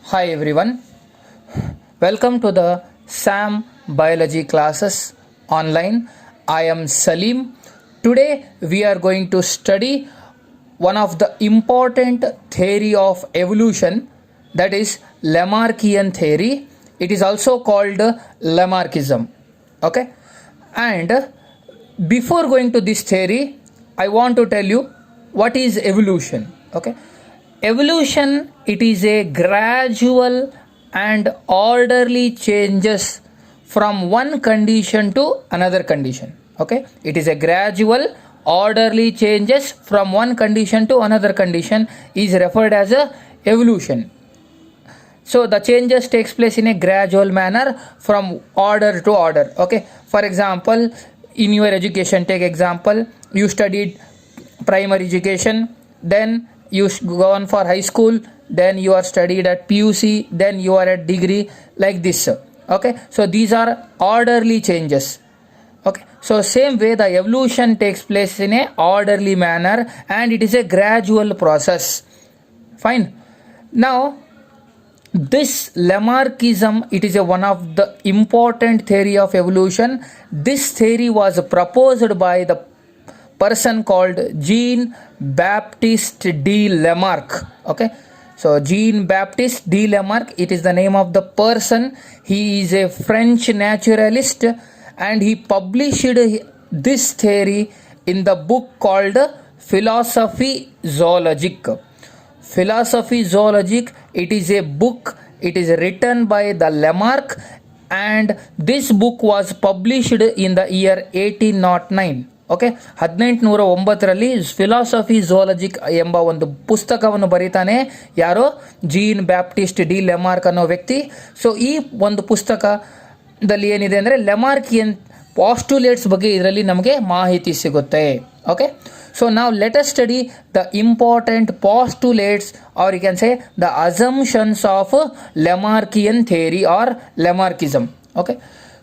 Hi everyone, welcome to the SAM Biology classes online. I am Salim. Today we are going to study one of the important theory of evolution, that is Lamarckian theory. It is also called Lamarckism. Okay, and before going to this theory, I want to tell you what is evolution. Okay, evolution, it is a gradual and orderly changes from one condition to another condition. Okay, it is a gradual orderly changes from one condition to another condition is referred as a evolution. So the changes takes place in a gradual manner from order to order. Okay, for example, in your education, take example, you studied primary education, then you go on for high school, then you are studied at PUC, then you are at degree, like this. Okay, so these are orderly changes. Okay, so same way the evolution takes place in a orderly manner and it is a gradual process. Fine. Now this Lamarckism, it is one of the important theory of evolution. This theory was proposed by the person called Jean-Baptiste de Lamarck. Okay, so Jean-Baptiste de Lamarck, it is the name of the person. He is a French naturalist and he published this theory in the book called Philosophie Zoologique. Philosophie Zoologique, it is a book, it is written by the Lamarck and this book was published in the year 1809. Okay 1809ರಲ್ಲಿ philosophy zoologique ಎಂಬ ಒಂದು ಪುಸ್ತಕವನ್ನು ಬರೀತಾನೆ ಯಾರೋ gene Baptist D ಲೆಮಾರ್ಕ್ ಅನ್ನೋ ವ್ಯಕ್ತಿ. So ಈ ಒಂದು ಪುಸ್ತಕದಲ್ಲಿ ಏನಿದೆ ಅಂದರೆ ಲೆಮಾರ್ಕಿಯನ್ ಪಾಸ್ಟುಲೇಟ್ಸ್ ಬಗ್ಗೆ ಇದರಲ್ಲಿ ನಮಗೆ ಮಾಹಿತಿ ಸಿಗುತ್ತೆ. Okay, so now let us study the important postulates, or you can say the assumptions of Lamarckian theory or Lamarckism. Okay,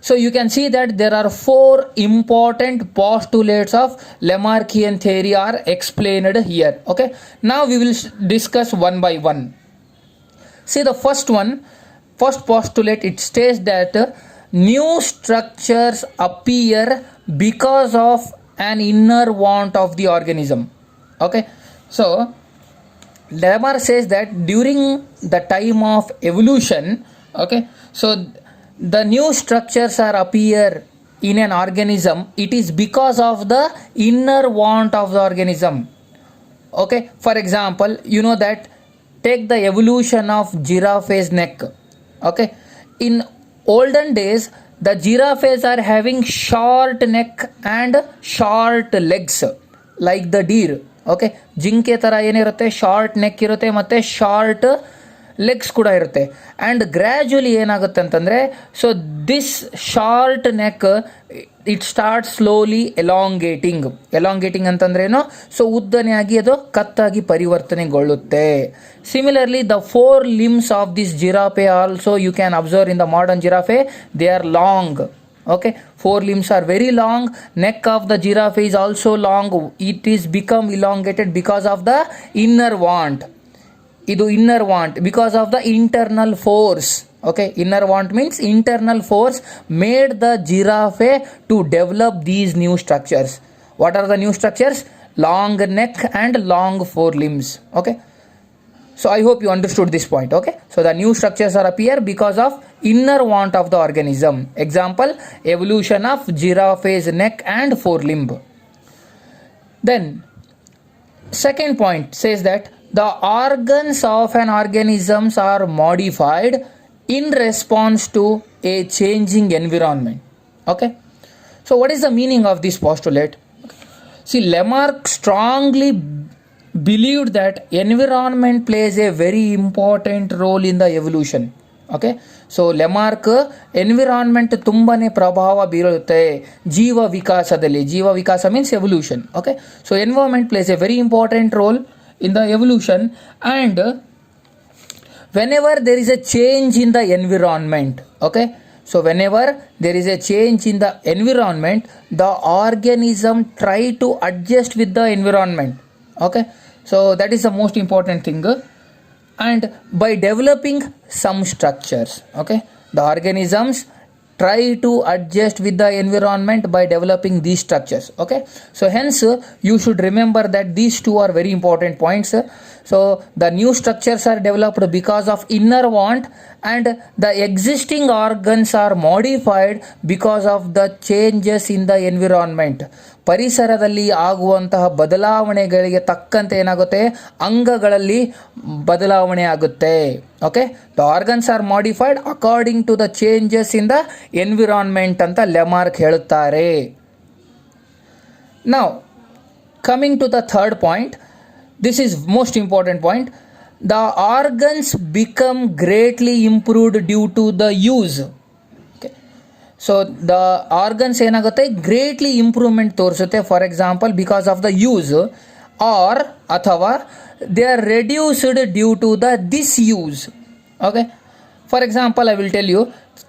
so you can see that there are four important postulates of Lamarckian theory are explained here. Okay, now we will discuss one by one. See the first postulate, it states that new structures appear because of an inner want of the organism. Okay, so Lamarck says that during the time of evolution, okay, so the new structures are appear in an organism, it is because of the inner want of the organism. Okay, for example, you know that take the evolution of giraffe's neck. Okay, in olden days the giraffes are having short neck and short legs like the deer. Okay, ಜಿಂಕೆ ಥರ ಏನಿರುತ್ತೆ, short neck ಇರುತ್ತೆ ಮತ್ತು short legs ಕೂಡ ಇರುತ್ತೆ. And gradually ಏನಾಗುತ್ತೆ ಅಂತಂದರೆ, so this short neck it start slowly elongating ಅಂತಂದ್ರೇನು, ಸೊ ಉದ್ದನೆಯಾಗಿ ಅದು ಕತ್ತಾಗಿ ಪರಿವರ್ತನೆಗೊಳ್ಳುತ್ತೆ. Similarly the 4 limbs of this giraffe also you can observe in the modern giraffe, they are long. Okay, 4 limbs are very long. Neck of the giraffe is also long. It is become elongated because of the inner want. Idu inner want because of the internal force. Okay, inner want means internal force made the giraffe to develop these new structures. What are the new structures? Long neck and long 4 limbs. Okay, so I hope you understood this point. Okay, so the new structures are appear because of inner want of the organism. Example, evolution of giraffe's neck and 4 limb. Then second point says that the organs of an organism are modified in response to a changing environment. Okay, so what is the meaning of this postulate? See, Lamarck strongly believed that environment plays a very important role in the evolution. Okay, so Lamarck environment ತುಂಬನೇ ಪ್ರಭಾವ ಬೀರುತ್ತೆ ಜೀವ ವಿಕಾಸ means evolution. Okay, so environment plays a very important role in the evolution and whenever there is a change in the environment, okay, so whenever there is a change in the environment, the organism try to adjust with the environment. Okay, so that is the most important thing. and by developing some structures. Okay, the organisms try to adjust with the environment by developing these structures. Okay, so hence you should remember that these two are very important points. So the new structures are developed because of inner want, and the existing organs are modified because of the changes in the environment. ಪರಿಸರದಲ್ಲಿ ಆಗುವಂತಹ ಬದಲಾವಣೆಗಳಿಗೆ ತಕ್ಕಂತೆ ಏನಾಗುತ್ತೆ, ಅಂಗಗಳಲ್ಲಿ ಬದಲಾವಣೆ ಆಗುತ್ತೆ. Okay, the organs are modified according to the changes in the environment ಅಂತ Lamarck ಹೇಳುತ್ತಾರೆ. Now coming to the third point, this is most important point. The organs become greatly improved due to the use. Okay, so the organs ಏನಾಗುತ್ತೆ, greatly improvement ತೋರಿಸುತ್ತೆ. For example, because of the use, or ಅಥವಾ they are reduced due to the disuse. Okay, for example, I will tell you,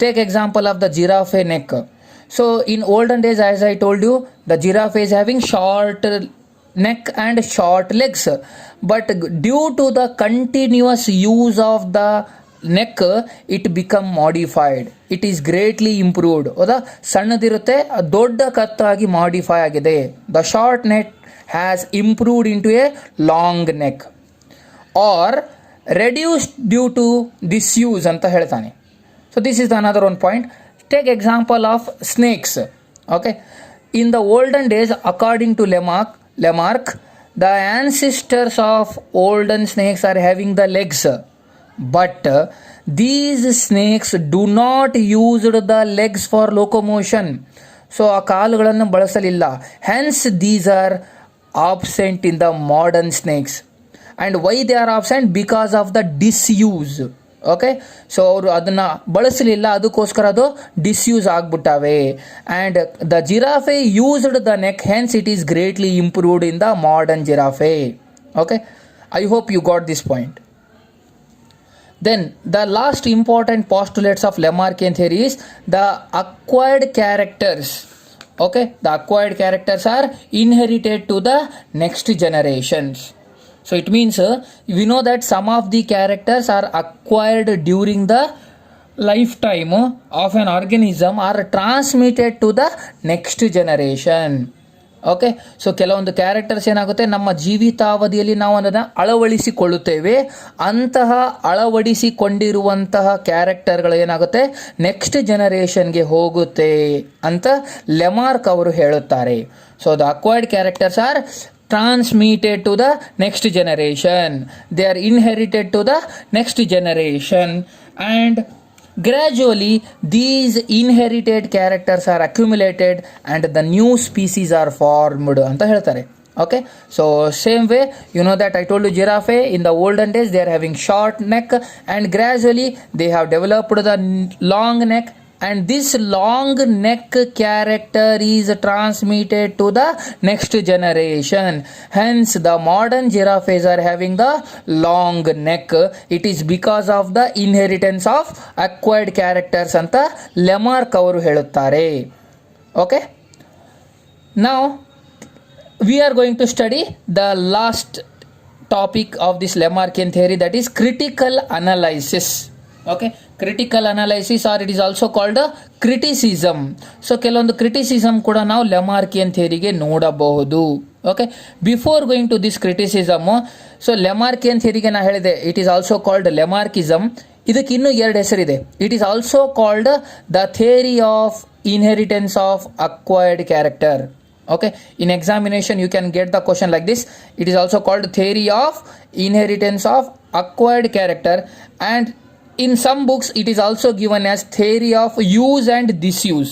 take example of the giraffe neck. So in olden days, as I told you, the giraffe is having short neck and short legs, but due to the continuous use of the neck it become modified, it is greatly improved. ಹೌದಾ, ಸಣ್ಣದಿರುತ್ತೆ ದೊಡ್ಡ ಕತ್ತಾಗಿ modify ಆಗಿದೆ. the short neck has improved into a long neck, or reduced due to disuse ಅಂತ ಹೇಳ್ತಾನೆ. so this is another one point. take example of snakes. okay, in the olden days, according to Lamarck, the ancestors of olden snakes are having the legs, but these snakes do not use the legs for locomotion. So ಆ ಕಾಲುಗಳನ್ನು ಬಳಸಲಿಲ್ಲ. hence these are absent in the modern snakes. and why they are absent? because of the disuse. Okay, so ಅವರು ಅದನ್ನು ಬಳಸಲಿಲ್ಲ, ಅದಕ್ಕೋಸ್ಕರ ಅದು disuse ಆಗಿಬಿಟ್ಟವೆ. And the giraffe used the neck, hence it is greatly improved in the modern giraffe. Okay, I hope you got this point. Then the last important postulates of Lamarckian theory is the acquired characters. Okay, the acquired characters are inherited to the next generations. So it means we know that some of the characters are acquired during the lifetime of an organism, are transmitted to the next generation. Okay, so ಕೆಲವೊಂದು characters ಏನಾಗುತ್ತೆ, ನಮ್ಮ ಜೀವಿತಾವಧಿಯಲ್ಲಿ ನಾವು ಅದನ್ನು ಅಳವಡಿಸಿಕೊಳ್ಳುತ್ತೇವೆ. ಅಂತಹ ಅಳವಡಿಸಿಕೊಂಡಿರುವಂತಹ ಕ್ಯಾರೆಕ್ಟರ್ಗಳು ಏನಾಗುತ್ತೆ, next ಜನರೇಷನ್ಗೆ ಹೋಗುತ್ತೆ ಅಂತ ಲೆಮಾರ್ಕ್ ಅವರು ಹೇಳುತ್ತಾರೆ. So the acquired characters are transmitted to the next generation, they are inherited to the next generation, and gradually these inherited characters are accumulated and the new species are formed anta heltare. Okay, so same way, you know that I told you giraffe in the olden days they are having short neck, and gradually they have developed the long neck, and this long neck character is transmitted to the next generation. Hence the modern giraffes are having the long neck. It is because of the inheritance of acquired characters anta ಲೆಮಾರ್ಕ್ ಅವರು ಹೇಳುತ್ತಾರೆ. Okay, now we are going to study the last topic of this Lamarckian theory, that is critical analysis. Okay, critical analysis, or it is also called a criticism. So ಕೆಲವೊಂದು criticism ಕೂಡ ನಾವು Lamarckian ಥಿಯರಿಗೆ ನೋಡಬಹುದು. Okay, before going to this criticism, so Lamarckian ಥಿಯರಿಗೆ ನಾ ಹೇಳಿದೆ it is also called Lamarckism. ಇದಕ್ಕೆ ಇನ್ನೂ ಎರಡು ಹೆಸರಿದೆ. It is also called the theory of inheritance of acquired character. Okay, in examination you can get the question like this. It is also called theory of inheritance of acquired character, and in some books it is also given as theory of use and disuse.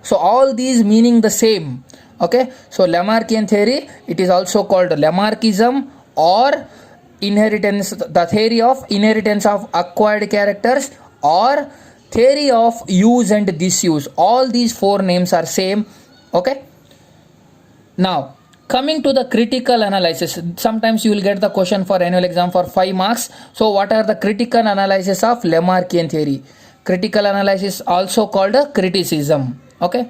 So all these meaning the same. Okay, so Lamarckian theory, it is also called Lamarckism or inheritance, the theory of inheritance of acquired characters, or theory of use and disuse. All these four names are same. Okay, now coming to the critical analysis, sometimes you will get the question for annual exam for 5 marks. So what are the critical analysis of Lamarckian theory? Critical analysis also called a criticism. Okay,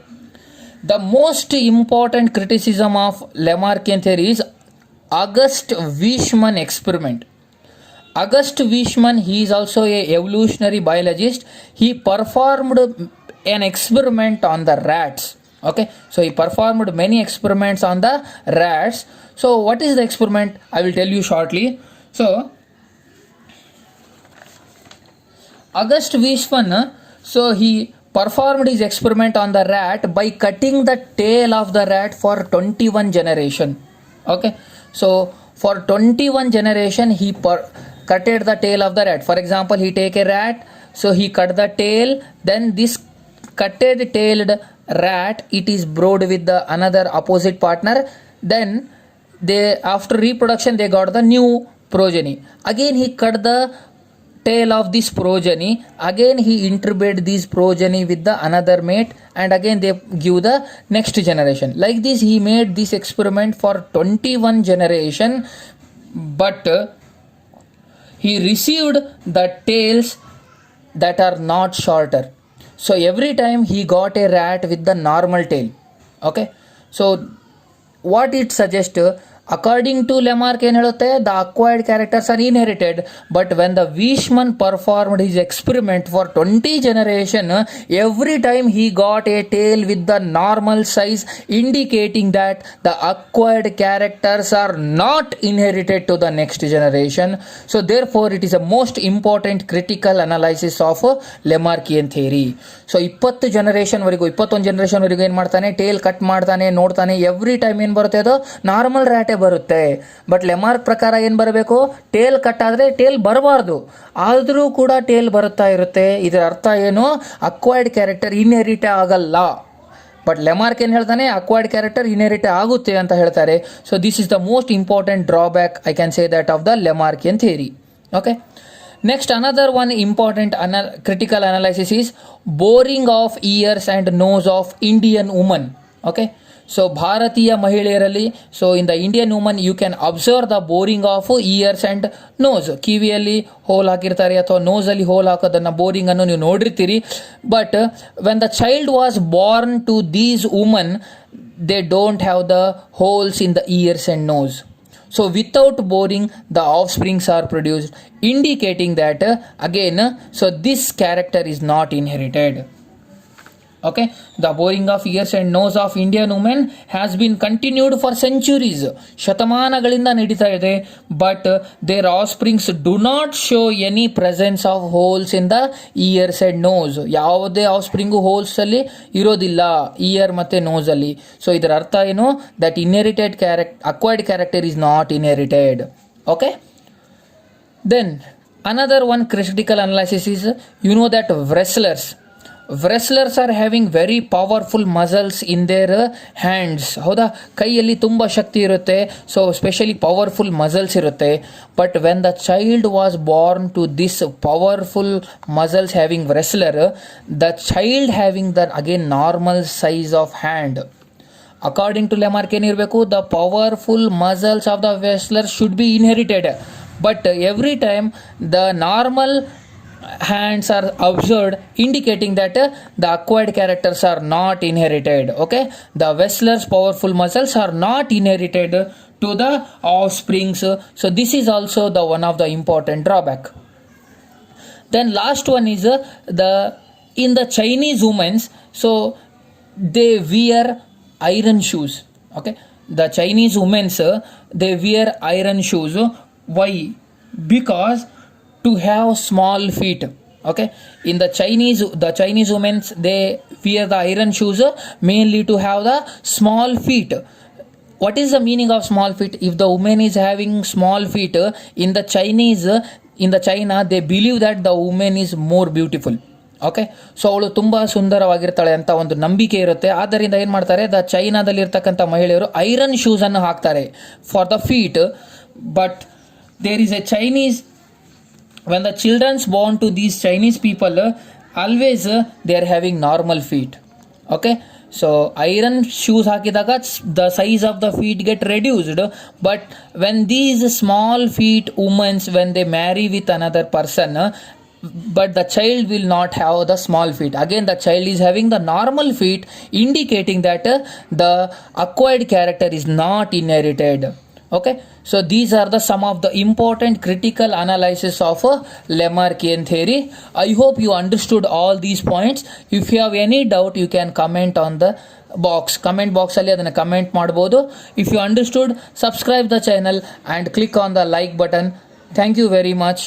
the most important criticism of Lamarckian theory is August Weismann experiment. August Weismann, he is also a evolutionary biologist. He performed an experiment on the rats. Okay, so he performed many experiments on the rats. So what is the experiment? I will tell you shortly. So August Weismann, so he performed his experiment on the rat by cutting the tail of the rat for 21 generation. Okay, so for 21 generation he cutted the tail of the rat. For example, he take a rat, so he cut the tail, then this cutted tailed rat, it is bred with the another opposite partner, then they after reproduction they got the new progeny. Again he cut the tail of this progeny, again he interbred this progeny with the another mate, and again they give the next generation. Like this he made this experiment for 21 generation, but he received the tails that are not shorter. So every time he got a rat with the normal tail. Okay, so what it suggests, according to Lamarck ಏನು ಹೇಳುತ್ತೆ, the acquired characters are inherited, but when the Weismann performed his experiment for 20 generation, every time he got a tail with the normal size, indicating that the acquired characters are not inherited to the next generation. So therefore it is a most important critical analysis of Lamarckian theory. So 21 ಜನರೇಷನ್ವರೆಗೂ ಏನು ಮಾಡ್ತಾನೆ, tail cut ಮಾಡ್ತಾನೆ, ನೋಡ್ತಾನೆ, every time ಏನು ಬರುತ್ತೆ, ಅದು normal ರ್ಯಾಟೇ ಬರುತ್ತೆ. But ಲೆಮಾರ್ಕ್ ಪ್ರಕಾರ ಏನು ಬರಬೇಕು, ಟೇಲ್ ಕಟ್ ಆದರೆ ಟೇಲ್ ಬರಬಾರ್ದು, ಆದರೂ ಕೂಡ ಟೇಲ್ ಬರುತ್ತಾ ಇರುತ್ತೆ. ಇದರ ಅರ್ಥ ಏನು, ಅಕ್ವೈರ್ಡ್ ಕ್ಯಾರೆಕ್ಟರ್ ಇನ್ಹೆರಿಟ್ ಆಗಲ್ಲ. ಬಟ್ ಲೆಮಾರ್ಕ್ ಏನು ಹೇಳ್ತಾನೆ, ಅಕ್ವೈರ್ಡ್ ಕ್ಯಾರೆಕ್ಟರ್ ಇನ್ಹೆರಿಟ್ ಆಗುತ್ತೆ ಅಂತ ಹೇಳ್ತಾರೆ. So this is the most important drawback, I can say that of the Lamarckian theory. Okay, next another one important critical analysis is boring of ears and nose of Indian woman. Okay, so ಭಾರತೀಯ ಮಹಿಳೆಯರಲ್ಲಿ, so in the Indian woman you can observe the boring of ears and nose. ಕಿವಿಯಲ್ಲಿ hole ಹಾಕಿರ್ತಾರೆ ಅಥವಾ ನೋಸಲ್ಲಿ hole ಹಾಕೋದನ್ನು, boring ಅನ್ನು ನೀವು ನೋಡಿರ್ತೀರಿ. But when the child was born to these woman, they don't have the holes in the ears and nose. So without boring, the offsprings are produced, indicating that again, so this character is not inherited. Okay, the boring of ears and nose of Indian women has been continued for centuries. ಶತಮಾನಗಳಿಂದ ನಡೀತಾ ಇದೆ. But their offsprings do not show any presence of holes in the ears and nose. ಯಾವುದೇ ಆಫ್ಸ್ಪ್ರಿಂಗು holes ಅಲ್ಲಿ ಇರೋದಿಲ್ಲ, year ಮತ್ತೆ nose ಅಲ್ಲಿ. So ಇದರ ಅರ್ಥ ಏನು, that inherited acquired character is not inherited. Okay, then another one critical analysis is, you know that wrestlers are having very powerful muscles in their hands. ಹೌದಾ, ಕೈಯಲ್ಲಿ ತುಂಬ ಶಕ್ತಿ ಇರುತ್ತೆ, ಸೊ ಸ್ಪೆಷಲಿ ಪವರ್ಫುಲ್ ಮಸಲ್ಸ್ ಇರುತ್ತೆ. But when the child was born to this powerful muscles having wrestler, the child having the again normal size of hand. According to Lamarck ಏನಿರಬೇಕು, the powerful muscles of the wrestler should be inherited. But every time the normal hands are observed, indicating that the acquired characters are not inherited. Okay, the wrestler's powerful muscles are not inherited to the offsprings. So this is also the one of the important drawback. Then last one is in the Chinese women, so they wear iron shoes. Okay, the Chinese women, they wear iron shoes. Why? Because to have small feet. Okay, in the Chinese women, they wear the iron shoes mainly to have the small feet. What is the meaning of small feet? If the woman is having small feet, in the China they believe that the woman is more beautiful. Okay, so ಅವಳು ತುಂಬ ಸುಂದರವಾಗಿರ್ತಾಳೆ ಅಂತ ಒಂದು ನಂಬಿಕೆ ಇರುತ್ತೆ. ಆದ್ದರಿಂದ ಏನು ಮಾಡ್ತಾರೆ, the ಚೈನಾದಲ್ಲಿ ಇರ್ತಕ್ಕಂಥ ಮಹಿಳೆಯರು ಐರನ್ ಶೂಸನ್ನು ಹಾಕ್ತಾರೆ for the feet. But there is a Chinese, when the children's born to these Chinese people, always they are having normal feet. Okay, so iron shoes hakidaga the size of the feet get reduced. But when these small feet women, when they marry with another person, but the child will not have the small feet, again the child is having the normal feet, indicating that the acquired character is not inherited. Okay, so these are the some of the important critical analysis of a Lamarckian theory. I hope you understood all these points. If you have any doubt, you can comment on the comment box ಅಲ್ಲಿ ಅದನ್ನು comment ಮಾಡ್ಬೋದು. If you understood, subscribe the channel and click on the like button. Thank you very much.